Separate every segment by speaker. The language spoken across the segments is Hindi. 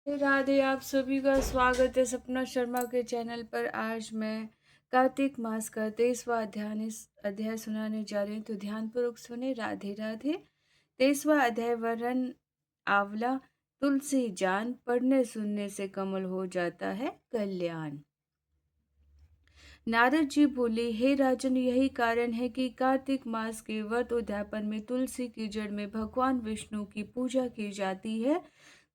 Speaker 1: राधे, आप सभी का स्वागत है सपना शर्मा के चैनल पर। आज मैं कार्तिक मास का 23वां अध्याय सुनाने जा रही हूँ, तो ध्यानपूर्वक सुने। राधे राधे। 23वां अध्याय वरन आंवला। तुलसी जान, पढ़ने सुनने से कमल हो जाता है कल्याण। नारद जी बोले, हे राजन, यही कारण है कि कार्तिक मास के व्रत उद्यापन में तुलसी की जड़ में भगवान विष्णु की पूजा की जाती है।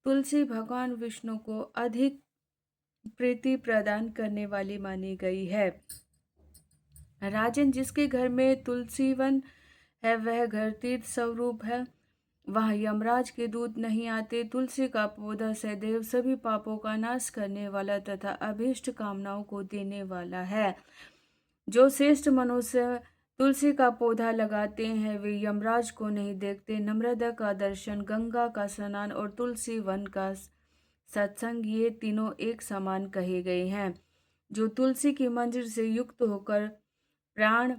Speaker 1: तुलसी भगवान विष्णु को अधिक प्रीति प्रदान करने वाली मानी गई है। राजन, जिसके घर में तुलसी वन है वह घर तीर्थ स्वरूप है। वहाँ यमराज के दूत नहीं आते। तुलसी का पौधा सदैव सभी पापों का नाश करने वाला तथा अभीष्ट कामनाओं को देने वाला है। जो श्रेष्ठ मनुष्य तुलसी का पौधा लगाते हैं वे यमराज को नहीं देखते। नम्रता का दर्शन, गंगा का स्नान और तुलसी वन का सत्संग, ये तीनों एक समान कहे गए हैं। जो तुलसी की मंजर से युक्त होकर प्राण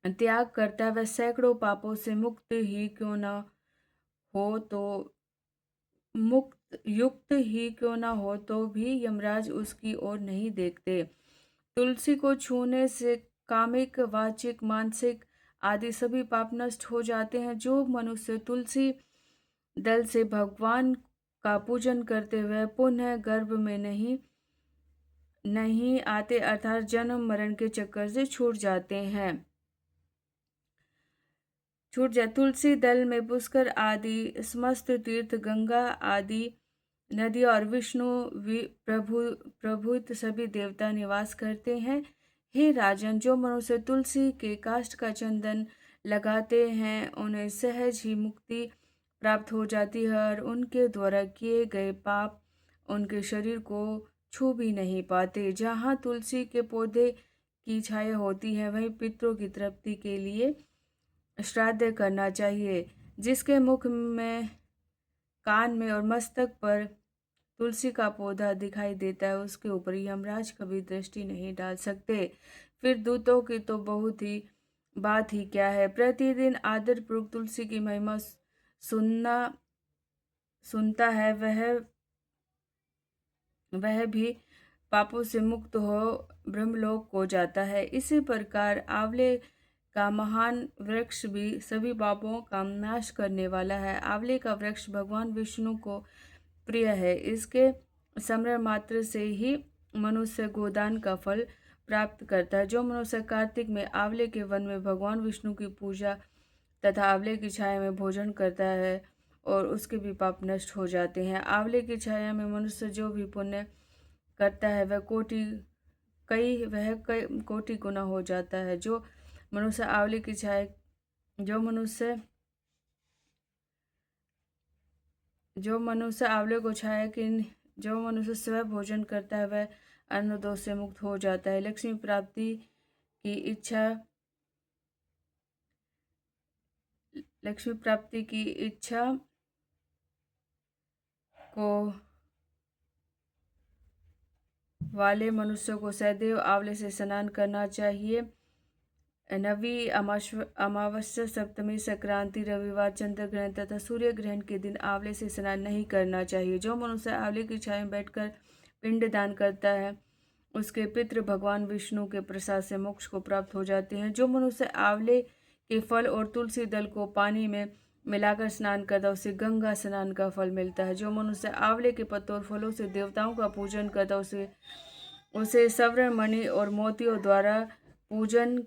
Speaker 1: त्याग करता है वह सैकड़ों पापों से मुक्त ही क्यों न हो तो भी यमराज उसकी ओर नहीं देखते। तुलसी को छूने से कामिक, वाचिक, मानसिक आदि सभी पाप नष्ट हो जाते हैं। जो मनुष्य तुलसी दल से भगवान का पूजन करते हुए पुनः गर्भ में नहीं आते, अर्थात जन्म मरण के चक्कर से छूट जाए। तुलसी दल में पुष्कर आदि समस्त तीर्थ, गंगा आदि नदी और प्रभुत सभी देवता निवास करते हैं। हे राजन, जो मनुष्य तुलसी के काष्ठ का चंदन लगाते हैं उन्हें सहज ही मुक्ति प्राप्त हो जाती है और उनके द्वारा किए गए पाप उनके शरीर को छू भी नहीं पाते। जहाँ तुलसी के पौधे की छाया होती है वहीं पितरों की तृप्ति के लिए श्राद्ध करना चाहिए। जिसके मुख में, कान में और मस्तक पर तुलसी का पौधा दिखाई देता है उसके ऊपर यमराज कभी दृष्टि नहीं डाल सकते। फिर दूतों की तो बहुत ही बात ही क्या है। प्रतिदिन आदर पूर्वक तुलसी की महिमा सुनता है वह भी पापों से मुक्त हो ब्रह्मलोक को जाता है। इसी प्रकार आंवले का महान वृक्ष भी सभी पापों का नाश करने वाला है। आंवले का वृक्ष भगवान विष्णु को प्रिय है। इसके स्मरण मात्र से ही मनुष्य गोदान का फल प्राप्त करता है। जो मनुष्य कार्तिक में आंवले के वन में भगवान विष्णु की पूजा तथा आंवले की छाया में भोजन करता है और उसके भी पाप नष्ट हो जाते हैं। आंवले की छाया में मनुष्य जो भी पुण्य करता है वह कई कोटि गुना हो जाता है। मनुष्य आंवले की छाया जो मनुष्य स्वयं भोजन करता है वह अन्न दोष से मुक्त हो जाता है। लक्ष्मी प्राप्ति की इच्छा को वाले मनुष्यों को सदैव आंवले से स्नान करना चाहिए। नवी अमावस्या, सप्तमी, संक्रांति, रविवार, चंद्र ग्रहण तथा सूर्य ग्रहण के दिन आंवले से स्नान नहीं करना चाहिए। जो मनुष्य आंवले की छाया में बैठकर पिंड दान करता है उसके पितृ भगवान विष्णु के प्रसाद से मोक्ष को प्राप्त हो जाते हैं। जो मनुष्य आंवले के फल और तुलसी दल को पानी में मिलाकर स्नान करता है उसे गंगा स्नान का फल मिलता है। जो मनुष्य आंवले के पत्तों और फलों से देवताओं का पूजन करता है उसे स्वर्ण, मणि और मोतियों द्वारा पूजन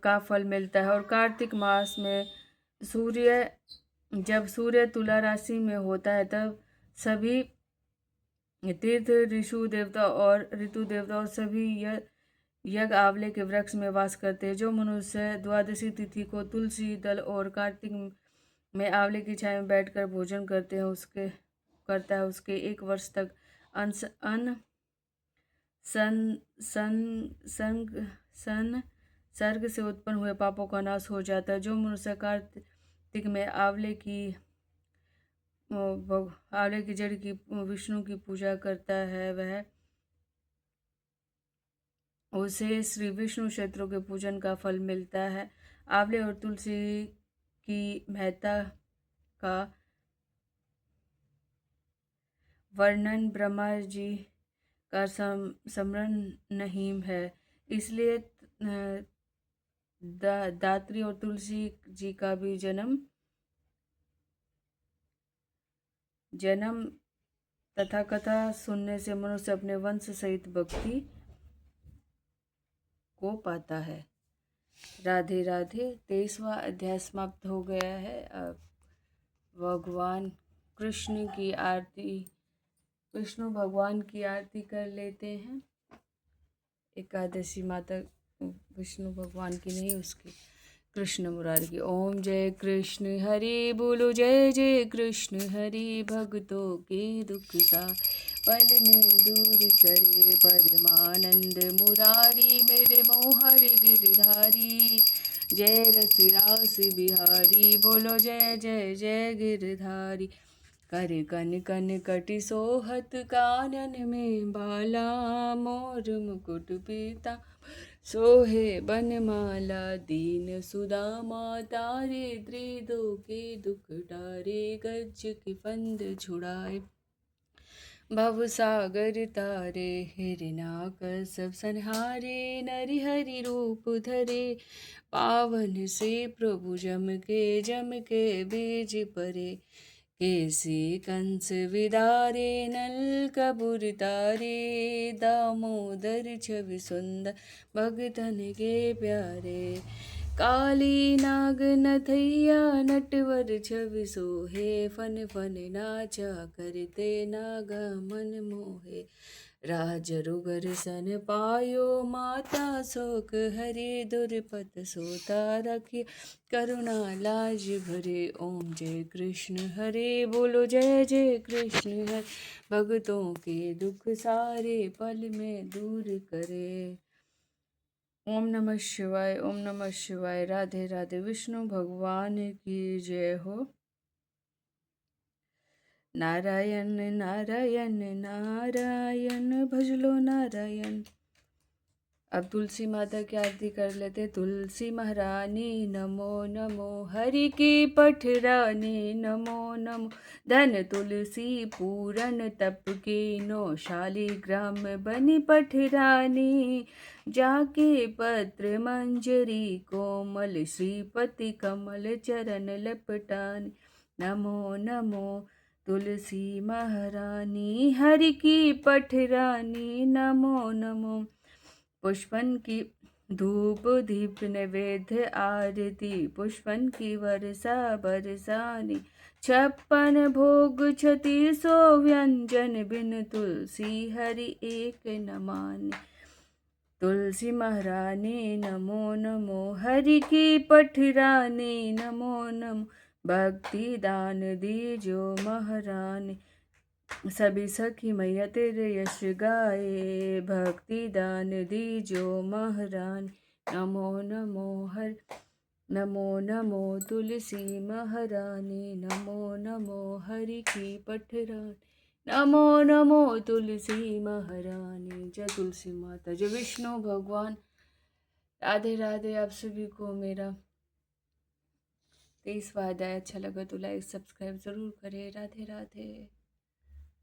Speaker 1: का फल मिलता है। और कार्तिक मास में जब सूर्य तुला राशि में होता है तब सभी तीर्थ, ऋतु देवता और सभी यज्ञ आंवले के वृक्ष में वास करते हैं। जो मनुष्य द्वादशी तिथि को तुलसी दल और कार्तिक में आंवले की छाया में बैठकर भोजन करता है उसके 1 वर्ष तक अन्न संसर्ग से उत्पन्न हुए पापों का नाश हो जाता है। जो मनुष्य कार्तिक में आंवले की जड़ की विष्णु की पूजा करता है वह उसे श्री विष्णु क्षेत्रों के पूजन का फल मिलता है। आंवले और तुलसी की महत्ता का वर्णन ब्रह्मा जी का स्मरण नहीं है, इसलिए दात्री और तुलसी जी का भी जन्म तथा कथा सुनने से मनुष्य अपने वंश सहित भक्ति को पाता है। राधे राधे। 23वां अध्याय समाप्त हो गया है। अब भगवान कृष्ण की आरती, विष्णु भगवान की आरती कर लेते हैं। एकादशी माता विष्णु भगवान की नहीं, उसकी, कृष्ण मुरारी की। ओम जय कृष्ण हरि बोलो, जय जय कृष्ण हरि, भक्तों के दुख सा पल में दूर करे, परमानंद मुरारी मेरे मोहर गिरधारी, जय रस रास बिहारी, बोलो जय जय जय गिरधारी। कर कन कन कटि सोहत, कानन में बाला, मोर मुकुट पीता सोहे बनमाला, दीन सुदामा तारे, त्रिदो के दुख टारे, गज के फंद छुड़ाए, भव सागर तारे, हिरणाकश्यप संहारे, नरि हरि रूप धरे, पावन से प्रभु जम के बीज परे, केसी कंस विदारे, नल कबूर तारे, दामोदर छवि सुंदर, भगतन के प्यारे, काली नाग नथैया, नटवर छवि सोहे, फन फन नाचा करते नागा मन मोहे, राज रुगर सन पायो, माता शोक हरे, दुर्पत सोता रखी, करुणा लाज भरे। ओम जय कृष्ण हरे बोलो, जय जय कृष्ण हरे, भक्तों के दुख सारे पल में दूर करे। ओम नमः शिवाय, ओम नमः शिवाय। राधे राधे। विष्णु भगवान की जय हो। नारायण नारायण नारायण, भजलो नारायण। अब तुलसी माता की आरती कर लेते। तुलसी महारानी नमो नमो, हरि की पठरानी नमो नमो, धन तुलसी पूरन तप की नो, शालिग्राम बनी पठरानी, जाके पत्र मंजरी कोमल, श्रीपति कमल चरण लपटानी, नमो नमो तुलसी महारानी, हरि की पठरानी नमो नमो। पुष्पन की धूप दीप नैवेद्य आरती, पुष्पन की वर्षा बरसानी, 56 भोग 3600 व्यंजन, बिन तुलसी हरि एक न मानी, तुलसी महारानी नमो नमो, हरि की पठरानी नमो नमो, भक्ति दान दीजो महारानी, सभी सखी मैया तेरे यश गाए, भक्ति दान दीजो महारानी, नमो नमो हर, नमो नमो तुलसी महारानी, नमो नमो हरि की पठरानी, नमो नमो तुलसी महारानी। जय तुलसी माता, जय विष्णु भगवान। राधे राधे। आप सभी को मेरा 23वां अध्याय अच्छा लगा तो लाइक सब्सक्राइब जरूर करें। राधे राधे।